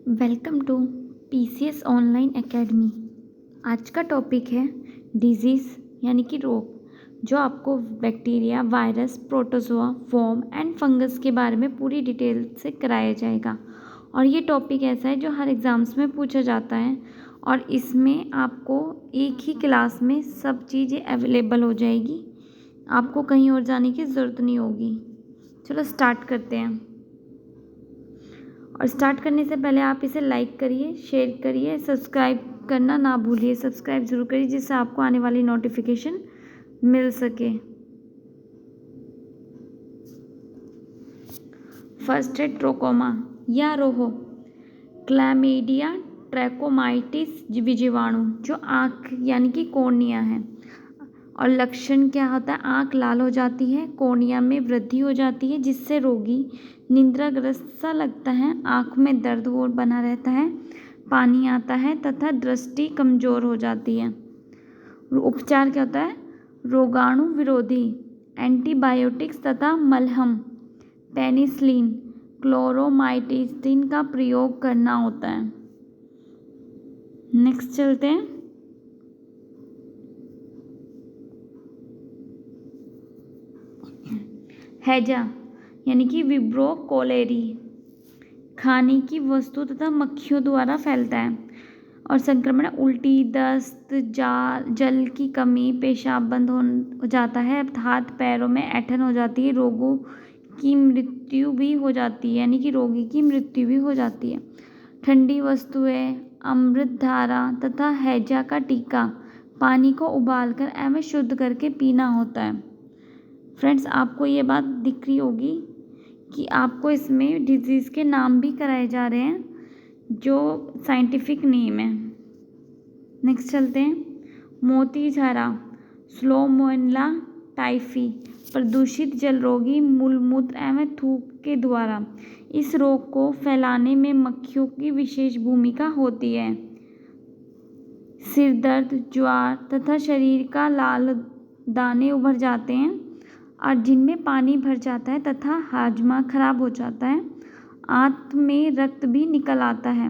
Welcome to PCS online academy. आज का topic है डिजीज़ यानी कि रोग, जो आपको bacteria, virus, protozoa, worm and fungus के बारे में पूरी डिटेल से कराया जाएगा। और ये टॉपिक ऐसा है जो हर एग्ज़ाम्स में पूछा जाता है और इसमें आपको एक ही क्लास में सब चीज़ें अवेलेबल हो जाएगी, आपको कहीं और जाने की ज़रूरत नहीं होगी। चलो स्टार्ट करते हैं। और स्टार्ट करने से पहले आप इसे लाइक करिए, शेयर करिए, सब्सक्राइब करना ना भूलिए। सब्सक्राइब ज़रूर करिए जिससे आपको आने वाली नोटिफिकेशन मिल सके। फर्स्ट है ट्रोकोमा या रोहो, क्लैमीडिया ट्रैकोमाइटिस जीवाणु जो आँख यानी कि कॉर्निया है। और लक्षण क्या होता है? आँख लाल हो जाती है, कॉर्निया में वृद्धि हो जाती है जिससे रोगी निद्राग्रस्त सा लगता है, आँख में दर्द और बना रहता है, पानी आता है तथा दृष्टि कमज़ोर हो जाती है। उपचार क्या होता है? रोगाणु विरोधी एंटीबायोटिक्स तथा मलहम, पेनिसिलिन, क्लोरोमाइसिन का प्रयोग करना होता है। नेक्स्ट चलते हैं। हैजा यानी कि विब्रो कोलेरी, खाने की वस्तु तथा मक्खियों द्वारा फैलता है। और संक्रमण उल्टी, दस्त, जल की कमी, पेशाब बंद हो जाता है, हाथ पैरों में ऐंठन हो जाती है, रोगों की मृत्यु भी हो जाती है यानी कि रोगी की मृत्यु भी हो जाती है। ठंडी वस्तुएं, अमृत धारा तथा हैजा का टीका पानी को उबालकर एवं शुद्ध करके पीना होता है। फ्रेंड्स, आपको ये बात दिख रही होगी कि आपको इसमें डिजीज़ के नाम भी कराए जा रहे हैं जो साइंटिफिक नेम है। नेक्स्ट चलते हैं। मोती झारा, स्लोमोनेला टाइफी, प्रदूषित जल रोगी मूलमूत्र एवं थूक के द्वारा। इस रोग को फैलाने में मक्खियों की विशेष भूमिका होती है। सिर दर्द, ज्वर तथा शरीर का लाल दाने उभर जाते हैं और जिनमें पानी भर जाता है तथा हाजमा खराब हो जाता है, आंत में रक्त भी निकल आता है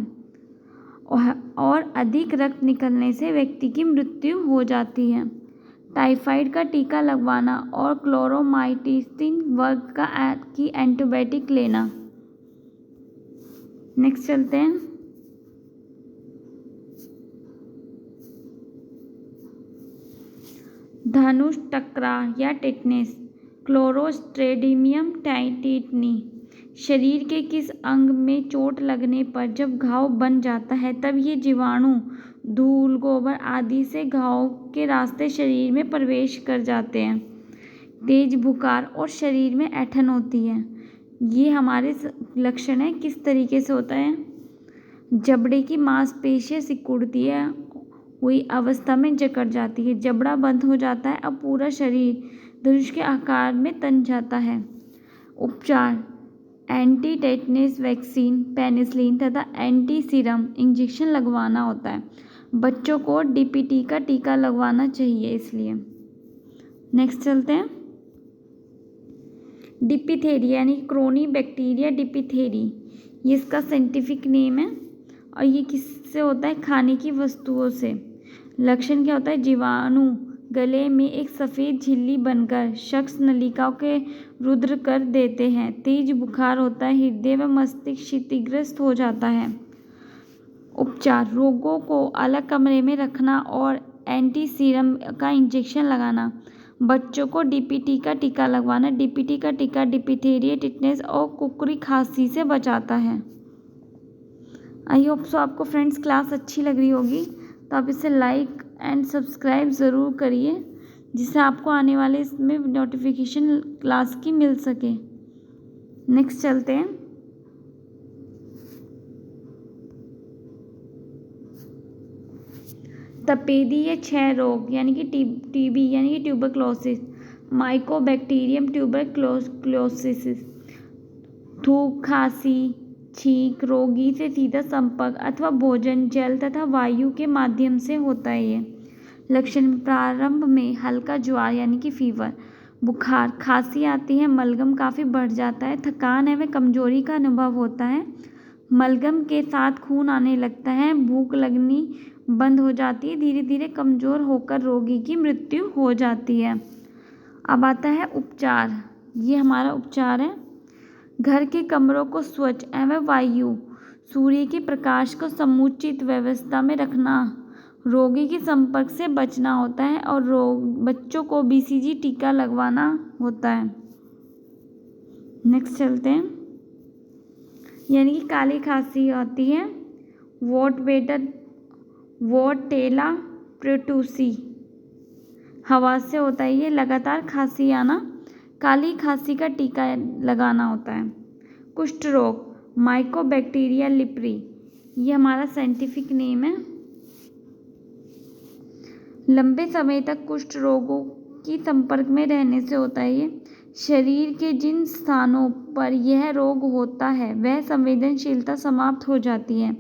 और अधिक रक्त निकलने से व्यक्ति की मृत्यु हो जाती है। टाइफाइड का टीका लगवाना और क्लोरोमाइसिन वर्ग की एंटीबायोटिक लेना। नेक्स्ट चलते हैं। धनुष टकरा या टेटनेस, क्लोस्ट्रीडियम टेटनी, शरीर के किस अंग में चोट लगने पर जब घाव बन जाता है तब ये जीवाणु धूल, गोबर आदि से घाव के रास्ते शरीर में प्रवेश कर जाते हैं। तेज बुखार और शरीर में ऐंठन होती है। ये हमारे लक्षण है। किस तरीके से होता है? जबड़े की मांसपेशियां सिकुड़ती है, हुई अवस्था में जकड़ जाती है, जबड़ा बंद हो जाता है, अब पूरा शरीर धनुष के आकार में तन जाता है। उपचार: एंटी टेटनस वैक्सीन, पेनिसिलिन तथा एंटी सीरम इंजेक्शन लगवाना होता है। बच्चों को डीपीटी का टीका लगवाना चाहिए इसलिए। नेक्स्ट चलते हैं। डिप्थीरिया यानी क्रोनी बैक्टीरिया डिप्थीरी, ये इसका साइंटिफिक नेम है। और ये किससे होता है? खाने की वस्तुओं से। लक्षण क्या होता है? जीवाणु गले में एक सफ़ेद झिल्ली बनकर शख्स नलिकाओं के रुद्र कर देते हैं। तेज बुखार होता है, हृदय व मस्तिष्क क्षतिग्रस्त हो जाता है। उपचार: रोगों को अलग कमरे में रखना और एंटी सीरम का इंजेक्शन लगाना। बच्चों को डीपीटी का टीका लगवाना। डीपीटी का टीका डिप्थीरिया, टिटनेस और कुकरी खांसी से बचाता है। आई होप सो आपको फ्रेंड्स क्लास अच्छी लग रही होगी, तो आप इसे लाइक एंड सब्सक्राइब ज़रूर करिए जिससे आपको आने वाले इसमें नोटिफिकेशन क्लास की मिल सके। नेक्स्ट चलते हैं। तपेदी या क्षय रोग यानी कि टीबी यानी कि ट्यूबरक्लोसिस, माइकोबैक्टीरियम ट्यूबरक्लोसिस, थूक, खांसी, छींक, रोगी से सीधा संपर्क अथवा भोजन, जल तथा वायु के माध्यम से होता है। ये लक्षण: प्रारंभ में हल्का ज्वर यानी कि फीवर, बुखार, खांसी आती है, मलगम काफ़ी बढ़ जाता है, थकान एवं कमजोरी का अनुभव होता है, मलगम के साथ खून आने लगता है, भूख लगनी बंद हो जाती है, धीरे धीरे कमज़ोर होकर रोगी की मृत्यु हो जाती है। अब आता है उपचार। ये हमारा उपचार है। घर के कमरों को स्वच्छ एवं वायु सूर्य के प्रकाश को समुचित व्यवस्था में रखना, रोगी के संपर्क से बचना होता है और बच्चों को BCG टीका लगवाना होता है। नेक्स्ट चलते हैं। यानी कि काली खांसी होती है, वोटेला प्रोटूसी, हवा से होता है ये लगातार खांसी आना, काली खांसी का टीका लगाना होता है। कुष्ठ रोग माइकोबैक्टीरिया लिप्री, ये हमारा साइंटिफिक नेम है। लंबे समय तक कुष्ठ रोगों की संपर्क में रहने से होता है ये। शरीर के जिन स्थानों पर यह रोग होता है वह संवेदनशीलता समाप्त हो जाती है।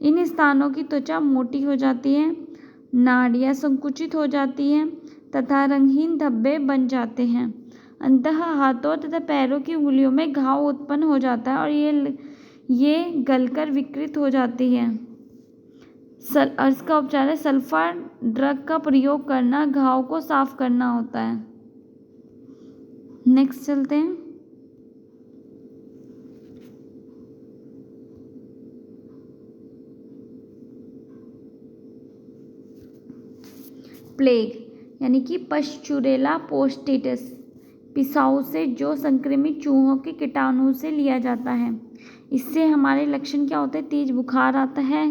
इन स्थानों की त्वचा मोटी हो जाती है, नाड़ियाँ संकुचित हो जाती हैं तथा रंगहीन धब्बे बन जाते हैं। अंततः हाथों तथा पैरों की उंगलियों में घाव उत्पन्न हो जाता है और ये गलकर विकृत हो जाती है। इसका उपचार है सल्फर ड्रग का प्रयोग करना, घाव को साफ करना होता है। नेक्स्ट चलते हैं। प्लेग यानी कि पश्चुरेला पोस्टेटिस, पिसाऊ से जो संक्रमित चूहों के कीटाणु से लिया जाता है। इससे हमारे लक्षण क्या होते हैं? तेज बुखार आता है,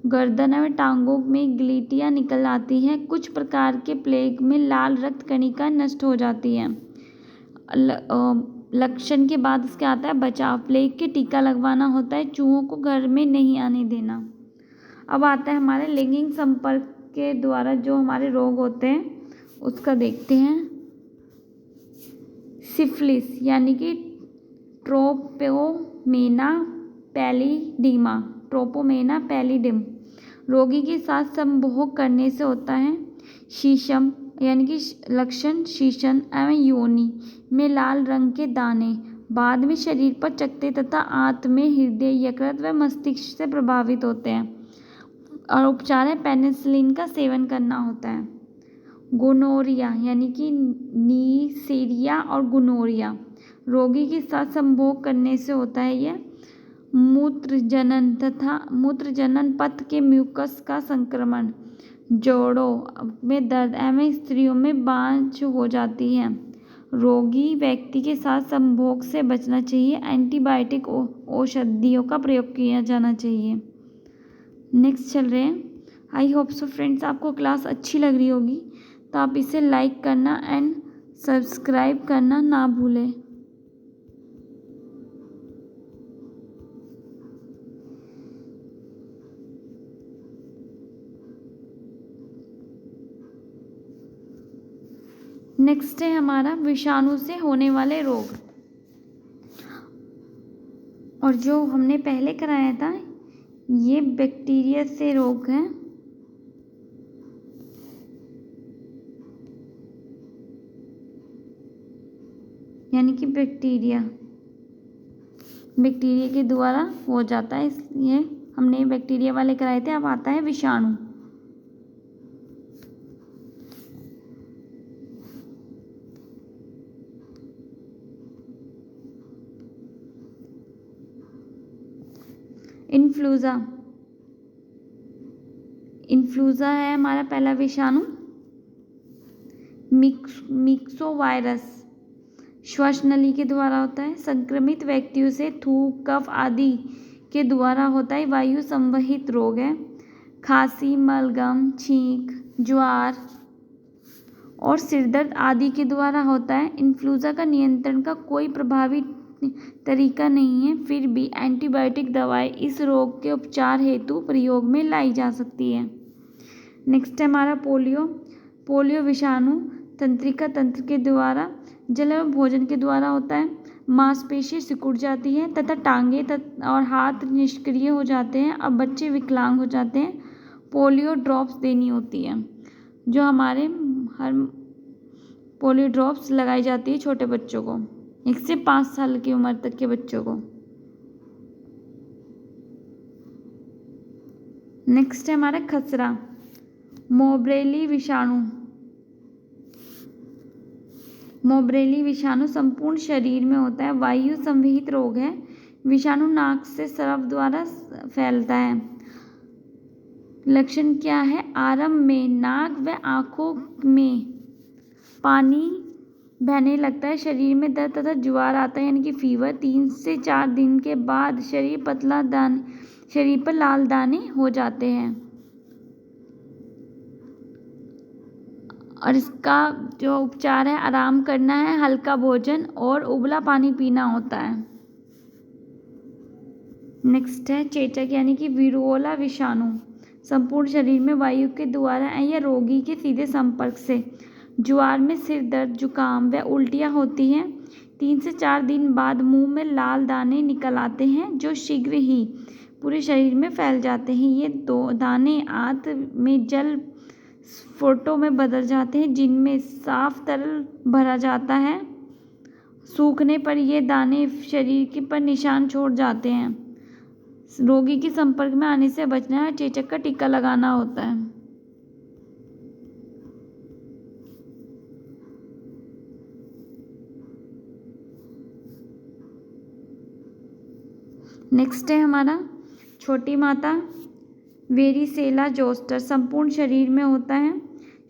गर्दन में टांगों में गिल्टियाँ निकल आती हैं। कुछ प्रकार के प्लेग में लाल रक्त कणिका नष्ट हो जाती है। लक्षण के बाद इसके आता है बचाव। प्लेग के टीका लगवाना होता है, चूहों को घर में नहीं आने देना। अब आता है हमारे लैंगिक संपर्क के द्वारा जो हमारे रोग होते हैं उसका देखते हैं। सिफिलिस यानी कि ट्रोपोमेना पैलिडिम रोगी के साथ संभोग करने से होता है। शीशम यानी कि लक्षण शीशन एवं योनि में लाल रंग के दाने, बाद में शरीर पर चकत्ते तथा आंत में हृदय, यकृत व मस्तिष्क से प्रभावित होते हैं और उपचार है पेनिसिलिन का सेवन करना होता है। गोनोरिया यानी कि नीसेरिया और गोनोरिया रोगी के साथ संभोग करने से होता है। यह मूत्रजनन पथ के म्यूकस का संक्रमण, जोड़ों में दर्द एवं स्त्रियों में बांझ हो जाती है। रोगी व्यक्ति के साथ संभोग से बचना चाहिए। एंटीबायोटिक औषधियों का प्रयोग किया जाना चाहिए। नेक्स्ट चल रहे हैं। आई होप सो फ्रेंड्स आपको क्लास अच्छी लग रही होगी, तो आप इसे लाइक करना एंड सब्सक्राइब करना ना भूलें। नेक्स्ट है हमारा विषाणु से होने वाले रोग, और जो हमने पहले कराया था ये बैक्टीरिया से रोग है। यानी कि बैक्टीरिया के द्वारा हो जाता है, इसलिए हमने बैक्टीरिया वाले कराए थे। अब आता है विषाणु। इन्फ्लूजा है हमारा पहला विषाणु। मिक्सोवायरस श्वासनली के द्वारा होता है। संक्रमित व्यक्तियों से थूक, कफ आदि के द्वारा होता है। वायु संवहित रोग है। खांसी, मलगम, छींक, ज्वार और सिरदर्द आदि के द्वारा होता है। इन्फ्लूजा का नियंत्रण का कोई प्रभावी तरीका नहीं है, फिर भी एंटीबायोटिक दवाएं इस रोग के उपचार हेतु प्रयोग में लाई जा सकती है। नेक्स्ट है हमारा पोलियो विषाणु तंत्रिका तंत्र के द्वारा, जल एवं भोजन के द्वारा होता है। मांसपेशी सिकुड़ जाती है तथा टांगे और हाथ निष्क्रिय हो जाते हैं। अब बच्चे विकलांग हो जाते हैं। पोलियो ड्रॉप्स देनी होती है, जो हमारे हर पोलियो ड्रॉप्स लगाई जाती है छोटे बच्चों को, 1 से 5 साल की उम्र तक के बच्चों को। नेक्स्ट है हमारा खसरा, मोबरेली विषाणु। मोबरेली विषाणु संपूर्ण शरीर में होता है, वायु संवहित रोग है। विषाणु नाक से स्राव द्वारा फैलता है। लक्षण क्या है? आरंभ में नाक व आंखों में पानी बहने लगता है, शरीर में दर्द तथा ज्वार आता है यानी कि फीवर। 3 से 4 दिन के बाद शरीर पर लाल दाने हो जाते हैं। और इसका जो उपचार है, आराम करना है, हल्का भोजन और उबला पानी पीना होता है। नेक्स्ट है चेचक यानी कि विरोला विषाणु। संपूर्ण शरीर में वायु के द्वारा या रोगी के सीधे संपर्क से ज्वार में सिर दर्द, जुकाम व उल्टियाँ होती हैं। 3 से 4 दिन बाद मुंह में लाल दाने निकल आते हैं जो शीघ्र ही पूरे शरीर में फैल जाते हैं। ये दाने आंत में जल स्फुटों में बदल जाते हैं जिनमें साफ तरल भरा जाता है। सूखने पर ये दाने शरीर पर निशान छोड़ जाते हैं। रोगी के संपर्क में आने से बचना है, चेचक का टीका लगाना होता है। नेक्स्ट है हमारा छोटी माता, वेरिसेला जोस्टर। संपूर्ण शरीर में होता है,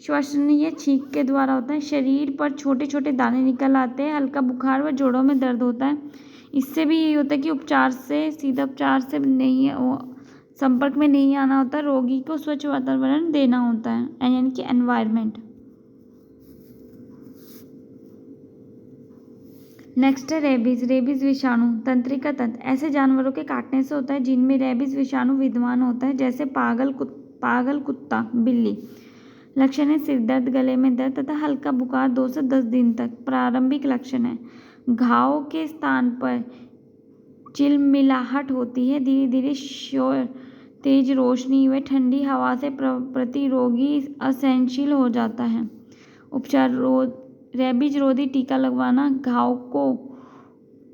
श्वसन या छींक के द्वारा होता है। शरीर पर छोटे छोटे दाने निकल आते हैं, हल्का बुखार व जोड़ों में दर्द होता है। इससे भी यही होता है कि सीधा उपचार से नहीं, संपर्क में नहीं आना होता, रोगी को स्वच्छ वातावरण देना होता है यानी कि एनवायरनमेंट। नेक्स्ट है रेबीज। रेबीज विषाणु तंत्रिका तंत्र ऐसे जानवरों के काटने से होता है जिनमें रेबीज विषाणु विद्यमान होता है, जैसे पागल कुत्ता, बिल्ली। लक्षण है सिर दर्द, गले में दर्द तथा हल्का बुखार 2 से 10 दिन तक। प्रारंभिक लक्षण है घाव के स्थान पर चिलमिलाहट होती है, धीरे धीरे शोर, तेज रोशनी व ठंडी हवा से प्रति रोगी असहनशील हो जाता है। उपचार रेबीज रोधी टीका लगवाना, घाव को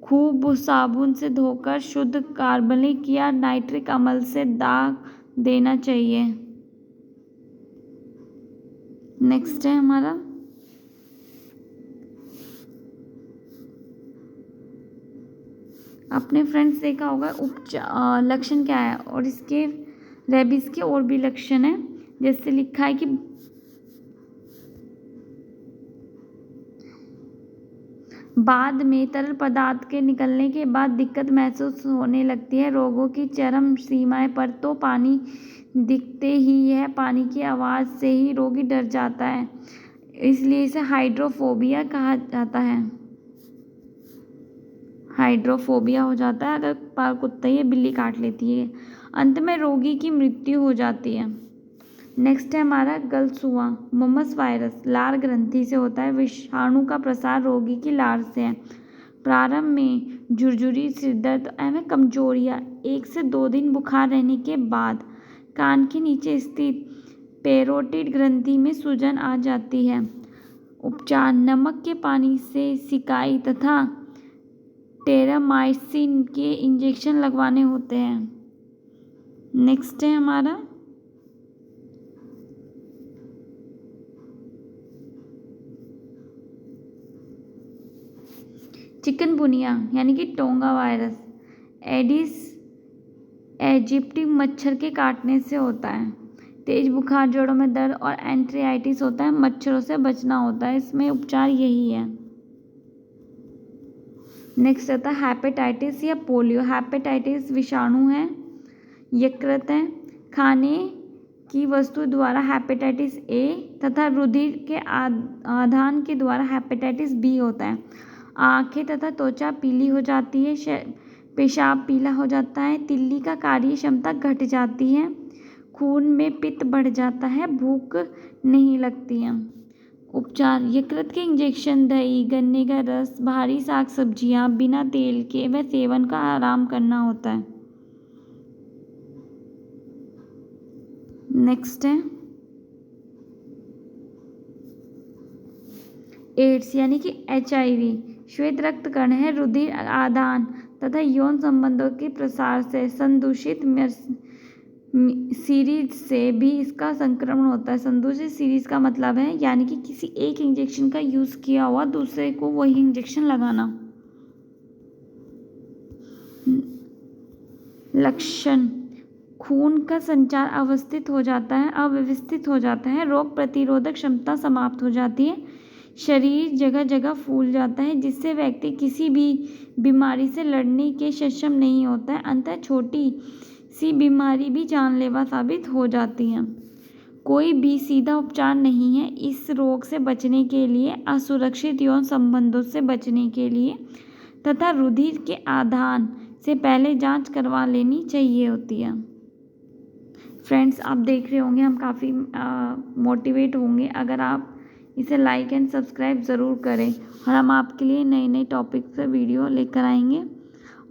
खूब साबुन से धोकर शुद्ध कार्बनिक या नाइट्रिक अम्ल से दाग देना चाहिए। नेक्स्ट है हमारा अपने फ्रेंड्स देखा होगा लक्षण क्या है, और इसके रेबीज के और भी लक्षण है। जैसे लिखा है कि बाद में तरल पदार्थ के निकलने के बाद दिक्कत महसूस होने लगती है। रोगों की चरम सीमाएं पर तो पानी दिखते ही यह पानी की आवाज़ से ही रोगी डर जाता है, इसलिए इसे हाइड्रोफोबिया कहा जाता है। हाइड्रोफोबिया हो जाता है अगर कुत्ता या बिल्ली काट लेती है। अंत में रोगी की मृत्यु हो जाती है। नेक्स्ट है हमारा गलसुआ, मम्मस वायरस। लार ग्रंथि से होता है, विषाणु का प्रसार रोगी की लार से है। प्रारंभ में झुरझुरी, सिरदर्द एवं कमजोरियाँ, 1 से 2 दिन बुखार रहने के बाद कान के नीचे स्थित पेरोटिड ग्रंथि में सूजन आ जाती है। उपचार नमक के पानी से सिकाई तथा टेरामाइसिन के इंजेक्शन लगवाने होते हैं। नेक्स्ट है हमारा चिकनगुनिया यानी कि टोंगा वायरस। एडिस एजिप्टी मच्छर के काटने से होता है। तेज बुखार, जोड़ों में दर्द और एंथ्राइटिस होता है। मच्छरों से बचना होता है, इसमें उपचार यही है। नेक्स्ट आता है हेपेटाइटिस या पोलियो। हेपेटाइटिस विषाणु है, यकृत है। खाने की वस्तु द्वारा हेपेटाइटिस ए तथा रुधिर के आदान के द्वारा हेपेटाइटिस बी होता है। आँखें तथा त्वचा पीली हो जाती है, पेशाब पीला हो जाता है, तिल्ली का कार्य क्षमता घट जाती है, खून में पित्त बढ़ जाता है, भूख नहीं लगती है। उपचार यकृत के इंजेक्शन, दही, गन्ने का रस, भारी साग सब्जियां बिना तेल के व सेवन का आराम करना होता है। नेक्स्ट है एड्स यानी कि HIV। श्वेत रक्त कण है, रुधिर आदान तथा यौन संबंधों के प्रसार से संदूषित सीरीज से भी इसका संक्रमण होता है। संदूषित सीरीज का मतलब है यानी कि किसी एक इंजेक्शन का यूज़ किया हुआ दूसरे को वही इंजेक्शन लगाना। लक्षण: खून का संचार अवस्थित हो जाता है, अव्यवस्थित हो जाता है, रोग प्रतिरोधक क्षमता समाप्त हो जाती है, शरीर जगह जगह फूल जाता है जिससे व्यक्ति किसी भी बीमारी से लड़ने के सक्षम नहीं होता है। अंततः छोटी सी बीमारी भी जानलेवा साबित हो जाती है। कोई भी सीधा उपचार नहीं है इस रोग से बचने के लिए, असुरक्षित यौन संबंधों से बचने के लिए तथा रुधिर के आदान से पहले जांच करवा लेनी चाहिए होती है। फ्रेंड्स, आप देख रहे होंगे हम काफ़ी मोटिवेट होंगे अगर आप इसे लाइक एंड सब्सक्राइब ज़रूर करें, और हम आपके लिए नए नए टॉपिक पे वीडियो लेकर आएंगे।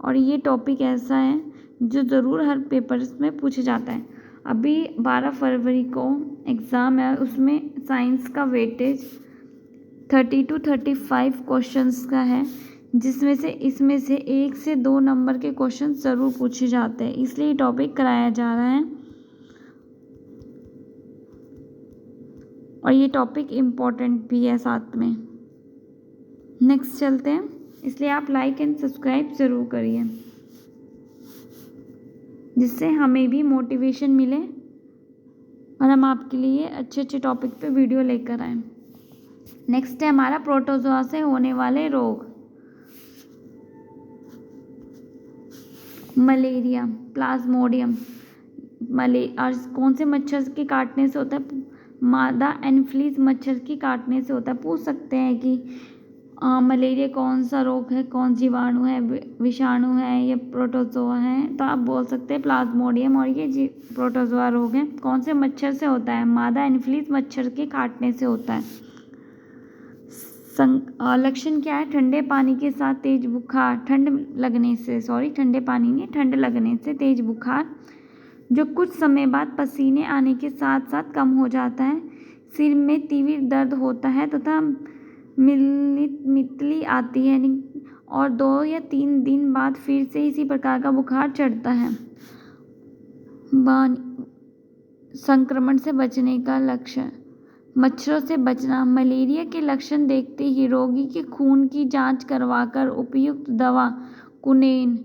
और ये टॉपिक ऐसा है जो ज़रूर हर पेपर्स में पूछा जाता है। अभी 12 फरवरी को एग्ज़ाम है, उसमें साइंस का वेटेज 30 to 35 क्वेश्चंस का है, जिसमें से इसमें से 1 से 2 नंबर के क्वेश्चन ज़रूर पूछे जाते हैं, इसलिए ये टॉपिक कराया जा रहा है और ये टॉपिक इम्पोर्टेंट भी है साथ में। नेक्स्ट चलते हैं, इसलिए आप लाइक एंड सब्सक्राइब ज़रूर करिए जिससे हमें भी मोटिवेशन मिले और हम आपके लिए अच्छे अच्छे टॉपिक पे वीडियो लेकर आएँ। नेक्स्ट है हमारा प्रोटोजोआ से होने वाले रोग। मलेरिया, प्लाज्मोडियम और कौन से मच्छर के काटने से होता है? मादा एनफ्लीज मच्छर के काटने से होता है। पूछ सकते हैं कि मलेरिया कौन सा रोग है, कौन जीवाणु है, विषाणु है या प्रोटोजोआ है? तो आप बोल सकते हैं प्लाज्मोडियम, और ये प्रोटोजोआ रोग है। कौन से मच्छर से होता है? मादा एनफ्लीज मच्छर के काटने से होता है। लक्षण क्या है? ठंडे पानी के साथ तेज बुखार, ठंड लगने से तेज बुखार जो कुछ समय बाद पसीने आने के साथ साथ कम हो जाता है। सिर में तीव्र दर्द होता है तथा मितली आती है और 2 या 3 दिन बाद फिर से इसी प्रकार का बुखार चढ़ता है। संक्रमण से बचने का लक्षण: मच्छरों से बचना। मलेरिया के लक्षण देखते ही रोगी के खून की जांच करवाकर उपयुक्त दवा कुनेन,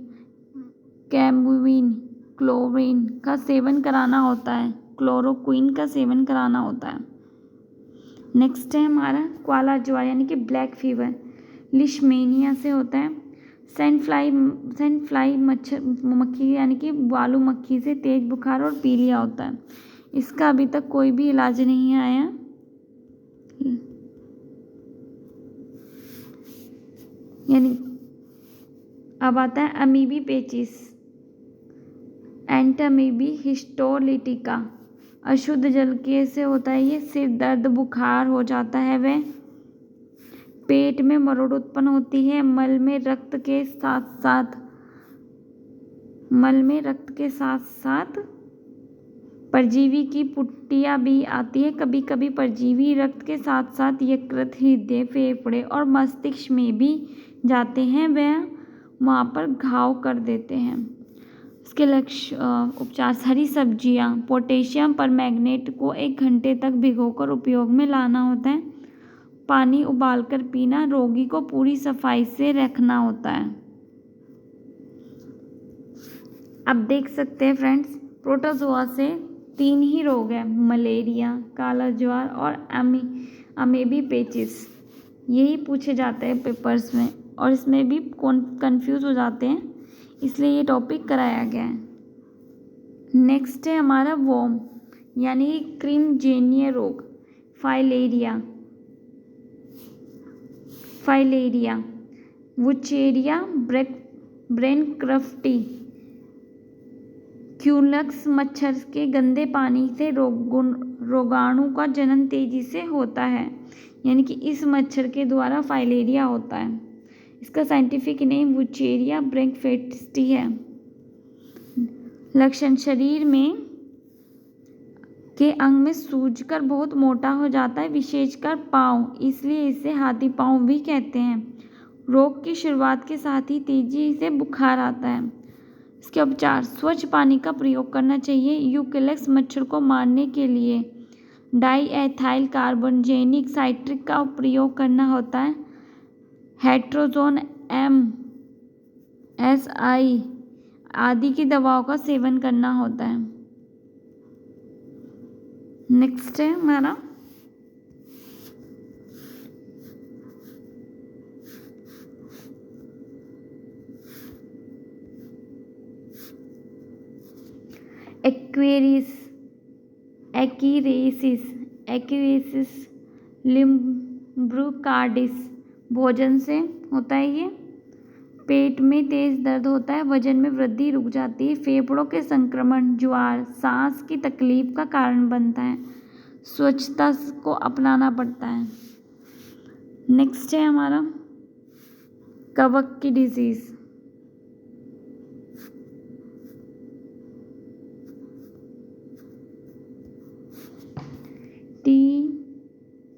कैम्बुविन, क्लोरीन का सेवन कराना होता है, क्लोरोक्विन का सेवन कराना होता है। नेक्स्ट है हमारा काला ज्वार यानी कि ब्लैक फीवर। लिशमेनिया से होता है। सैंड फ्लाई मक्खी यानी कि बालू मक्खी से तेज बुखार और पीलिया होता है। इसका अभी तक कोई भी इलाज नहीं आया। यानी अब आता है अमीबी पेचिस, एंटामीबी हिस्टोलिटिका। अशुद्ध जल के से होता है ये। सिर दर्द, बुखार हो जाता है वह। पेट में मरोड़ उत्पन्न होती है। मल में रक्त के साथ साथ परजीवी की पुट्टियाँ भी आती है। कभी कभी परजीवी रक्त के साथ साथ यकृत, हृदय, फेफड़े और मस्तिष्क में भी जाते हैं, वह वहाँ पर घाव कर देते हैं। इसके लक्ष्य उपचार: हरी सब्जियाँ। पोटेशियम परमैंगनेट को 1 घंटे तक भिगोकर उपयोग में लाना होता है। पानी उबालकर पीना। रोगी को पूरी सफाई से रखना होता है। अब देख सकते हैं फ्रेंड्स, प्रोटोजोआ से 3 ही रोग हैं: मलेरिया, काला ज्वार और अमीबी पेचिस। यही पूछे जाते हैं पेपर्स में और इसमें भी कंफ्यूज हो जाते हैं, इसलिए ये टॉपिक कराया गया है। नेक्स्ट है हमारा वॉर्म यानी क्रिमजेनिया रोग। फाइलेरिया, वुचेरिया ब्रेनक्रफ्टी, क्यूलक्स मच्छर के गंदे पानी से रोगाणु का जन्म तेजी से होता है, यानी कि इस मच्छर के द्वारा फाइलेरिया होता है। इसका साइंटिफिक नेम वुचेरिया ब्रेनक्रफ्टी है। लक्षण: शरीर में के अंग में सूजकर बहुत मोटा हो जाता है, विशेषकर पाँव, इसलिए इसे हाथी पाँव भी कहते हैं। रोग की शुरुआत के साथ ही तेजी से बुखार आता है। इसके उपचार, स्वच्छ पानी का प्रयोग करना चाहिए। यूकेलिप्टस मच्छर को मारने के लिए डाईएथाइल कार्बोजेनिक साइट्रिक का प्रयोग करना होता है। हेट्रोजोन MSI आदि की दवाओं का सेवन करना होता है। नेक्स्ट है हमारा एक्यूरेसिस लिम्ब्रोकार्डिस भोजन से होता है। ये पेट में तेज दर्द होता है, वजन में वृद्धि रुक जाती है, फेफड़ों के संक्रमण, ज्वार, सांस की तकलीफ का कारण बनता है, स्वच्छता को अपनाना पड़ता है। नेक्स्ट है हमारा कवक की डिजीज।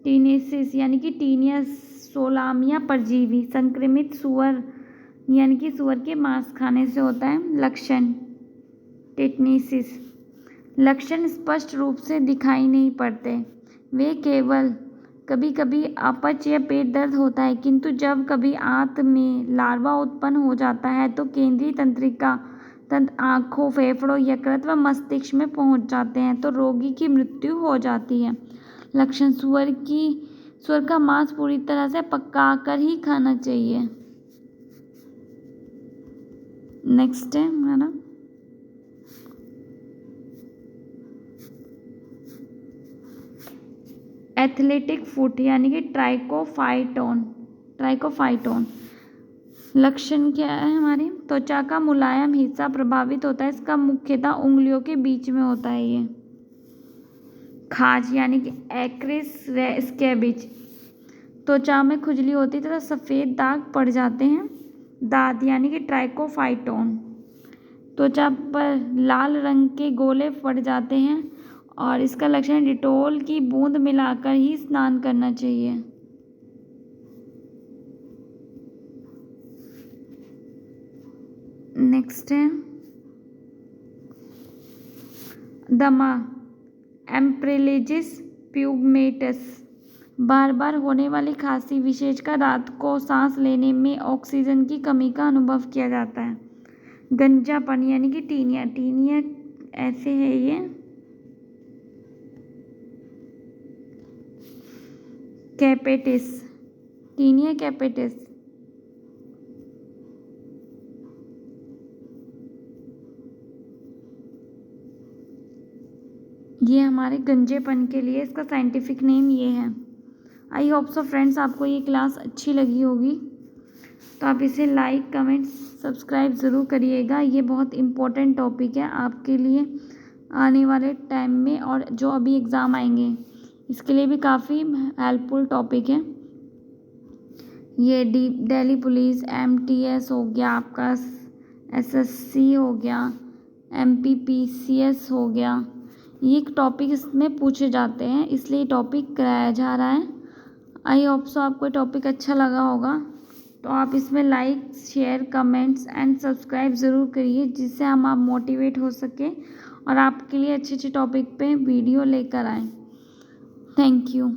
टीनेसिस यानी कि टीनिया सोलामिया परजीवी संक्रमित सुअर यानी कि सुअर के मांस खाने से होता है। लक्षण, टेटनेसिस, लक्षण स्पष्ट रूप से दिखाई नहीं पड़ते, वे केवल कभी कभी अपच या पेट दर्द होता है, किंतु जब कभी आंत में लार्वा उत्पन्न हो जाता है तो केंद्रीय तंत्रिका तंत्र, आँखों, फेफड़ों, यकृत व मस्तिष्क में पहुंच जाते हैं तो रोगी की मृत्यु हो जाती है। लक्षण, सुअर का मांस पूरी तरह से पका कर ही खाना चाहिए। नेक्स्ट है हमारा एथलेटिक फुट यानी कि ट्राइकोफाइटोन। लक्षण क्या है हमारे, त्वचा का मुलायम हिस्सा प्रभावित होता है, इसका मुख्यतः उंगलियों के बीच में होता है। ये खाज यानी कि एक्रिस स्कैबिज, त्वचा में खुजली होती है तथा सफ़ेद दाग पड़ जाते हैं। दाद यानी कि ट्राइकोफाइटोन, त्वचा पर लाल रंग के गोले पड़ जाते हैं और इसका लक्षण डिटोल की बूंद मिलाकर ही स्नान करना चाहिए। नेक्स्ट है दमा, एम्प्रिलिजिस प्यूगमेटस, बार बार होने वाली खांसी, विशेषकर रात को सांस लेने में ऑक्सीजन की कमी का अनुभव किया जाता है। गंजापन यानी कि टीनिया ऐसे है ये। कैपेटिस, टीनिया कैपेटिस, ये हमारे गंजेपन के लिए इसका साइंटिफिक नेम ये है। आई होप सो फ्रेंड्स आपको ये क्लास अच्छी लगी होगी, तो आप इसे लाइक, कमेंट, सब्सक्राइब ज़रूर करिएगा। ये बहुत इम्पोर्टेंट टॉपिक है आपके लिए आने वाले टाइम में, और जो अभी एग्ज़ाम आएंगे इसके लिए भी काफ़ी हेल्पफुल टॉपिक है। ये दिल्ली पुलिस, MTS हो गया, आपका SSC हो गया, MPPCS हो गया, ये टॉपिक इसमें पूछे जाते हैं, इसलिए टॉपिक कराया जा रहा है। आई होप सो आपको टॉपिक अच्छा लगा होगा, तो आप इसमें like, share, comments and subscribe ज़रूर करिए, जिससे हम आप मोटिवेट हो सके और आपके लिए अच्छे अच्छे टॉपिक पे वीडियो लेकर आएँ। Thank you.